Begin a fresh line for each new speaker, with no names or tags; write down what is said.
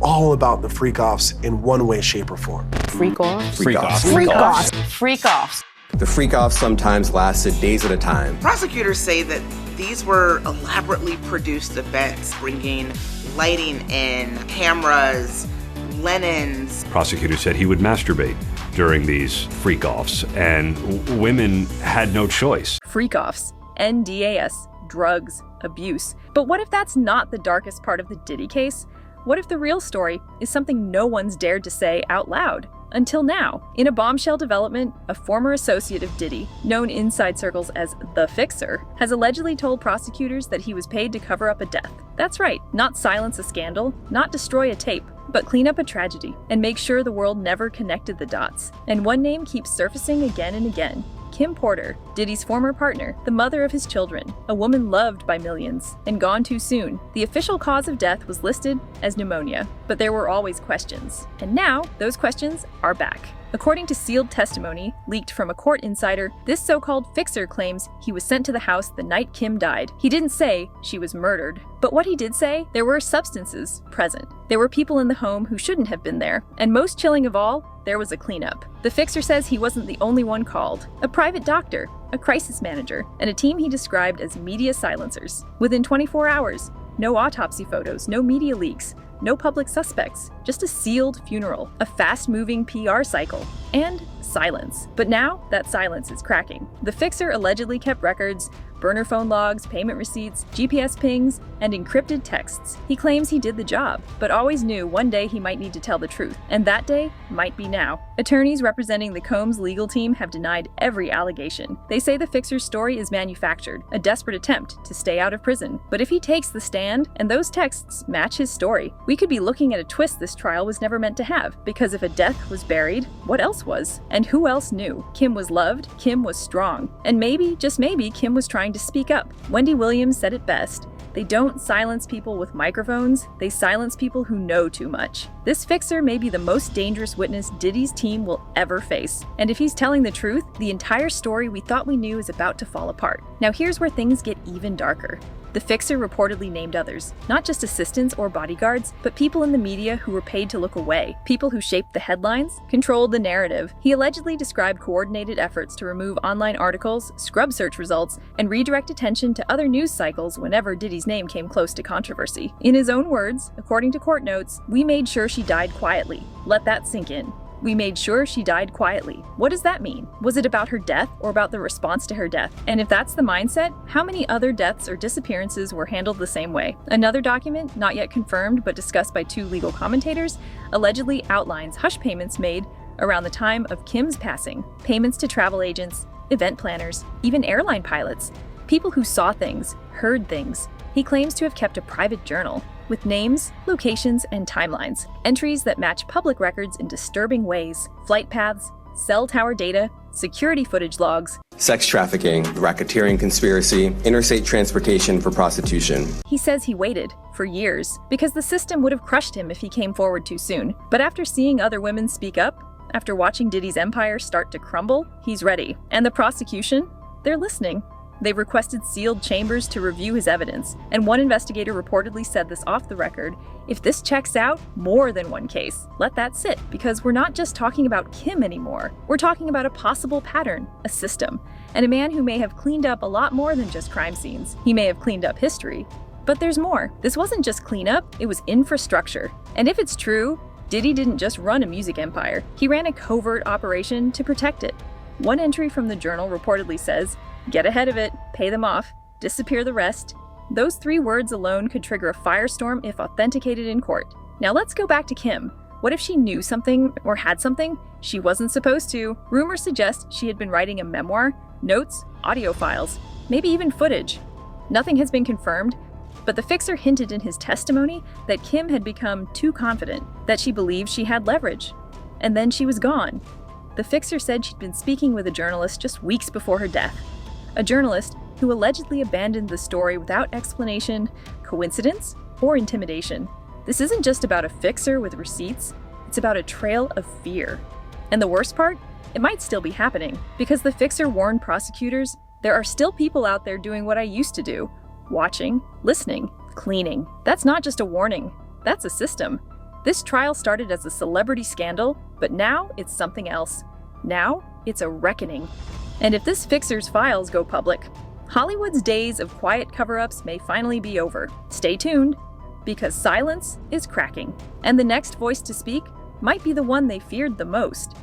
all about the freak-offs in one way, shape, or form.
Freak-offs?
Freak-offs.
Freak-offs. Freak-offs.
The freak-offs sometimes lasted days at a time.
Prosecutors say that these were elaborately produced events, bringing lighting in, cameras, linens.
Prosecutors said he would masturbate during these freak-offs, and women had no choice.
Freak-offs, NDAs, drugs, abuse. But what if that's not the darkest part of the Diddy case? What if the real story is something no one's dared to say out loud? Until now, in a bombshell development, a former associate of Diddy, known inside circles as the Fixer, has allegedly told prosecutors that he was paid to cover up a death. That's right, not silence a scandal, not destroy a tape, but clean up a tragedy and make sure the world never connected the dots. And one name keeps surfacing again and again. Kim Porter, Diddy's former partner, the mother of his children, a woman loved by millions, and gone too soon. The official cause of death was listed as pneumonia, but there were always questions. And now, those questions are back. According to sealed testimony leaked from a court insider, this so-called fixer claims he was sent to the house the night Kim died. He didn't say she was murdered. But what he did say, there were substances present. There were people in the home who shouldn't have been there. And most chilling of all, there was a cleanup. The fixer says he wasn't the only one called. A private doctor, a crisis manager, and a team he described as media silencers. Within 24 hours, no autopsy photos, no media leaks, no public suspects, just a sealed funeral, a fast-moving PR cycle, and silence. But now, that silence is cracking. The fixer allegedly kept records, burner phone logs, payment receipts, GPS pings, and encrypted texts. He claims he did the job, but always knew one day he might need to tell the truth, and that day might be now. Attorneys representing the Combs legal team have denied every allegation. They say the fixer's story is manufactured, a desperate attempt to stay out of prison. But if he takes the stand, and those texts match his story, we could be looking at a twist this trial was never meant to have, because if a death was buried, what else was? And who else knew? Kim was loved, Kim was strong, and maybe, just maybe, Kim was trying to speak up. Wendy Williams said it best. They don't silence people with microphones, they silence people who know too much. This fixer may be the most dangerous witness Diddy's team will ever face. And if he's telling the truth, the entire story we thought we knew is about to fall apart. Now here's where things get even darker. The fixer reportedly named others, not just assistants or bodyguards, but people in the media who were paid to look away, people who shaped the headlines, controlled the narrative. He allegedly described coordinated efforts to remove online articles, scrub search results, and redirect attention to other news cycles whenever Diddy's name came close to controversy. In his own words, according to court notes, "We made sure she died quietly." Let that sink in. We made sure she died quietly. What does that mean? Was it about her death or about the response to her death? And if that's the mindset, how many other deaths or disappearances were handled the same way? Another document, not yet confirmed but discussed by two legal commentators, allegedly outlines hush payments made around the time of Kim's passing. Payments to travel agents, event planners, even airline pilots. People who saw things, heard things. He claims to have kept a private journal with names, locations, and timelines, entries that match public records in disturbing ways, flight paths, cell tower data, security footage logs,
Sex trafficking, the racketeering conspiracy, interstate transportation for prostitution.
He says he waited for years because the system would have crushed him if he came forward too soon. But after seeing other women speak up, after watching Diddy's empire start to crumble, he's ready. And the prosecution? They're listening. They've requested sealed chambers to review his evidence, and one investigator reportedly said this off the record: if this checks out, more than one case. Let that sit, because we're not just talking about Kim anymore. We're talking about a possible pattern, a system, and a man who may have cleaned up a lot more than just crime scenes. He may have cleaned up history, but there's more. This wasn't just cleanup, it was infrastructure. And if it's true, Diddy didn't just run a music empire. He ran a covert operation to protect it. One entry from the Journal reportedly says, "Get ahead of it, pay them off, disappear the rest." Those 3 words alone could trigger a firestorm if authenticated in court. Now let's go back to Kim. What if she knew something or had something she wasn't supposed to? Rumors suggest she had been writing a memoir, notes, audio files, maybe even footage. Nothing has been confirmed, but the fixer hinted in his testimony that Kim had become too confident, that she believed she had leverage. And then she was gone. The fixer said she'd been speaking with a journalist just weeks before her death. A journalist who allegedly abandoned the story without explanation, coincidence, or intimidation. This isn't just about a fixer with receipts, it's about a trail of fear. And the worst part? It might still be happening, because the fixer warned prosecutors, there are still people out there doing what I used to do, watching, listening, cleaning. That's not just a warning, that's a system. This trial started as a celebrity scandal, but now it's something else. Now it's a reckoning. And if this fixer's files go public, Hollywood's days of quiet cover-ups may finally be over. Stay tuned, because silence is cracking. And the next voice to speak might be the one they feared the most.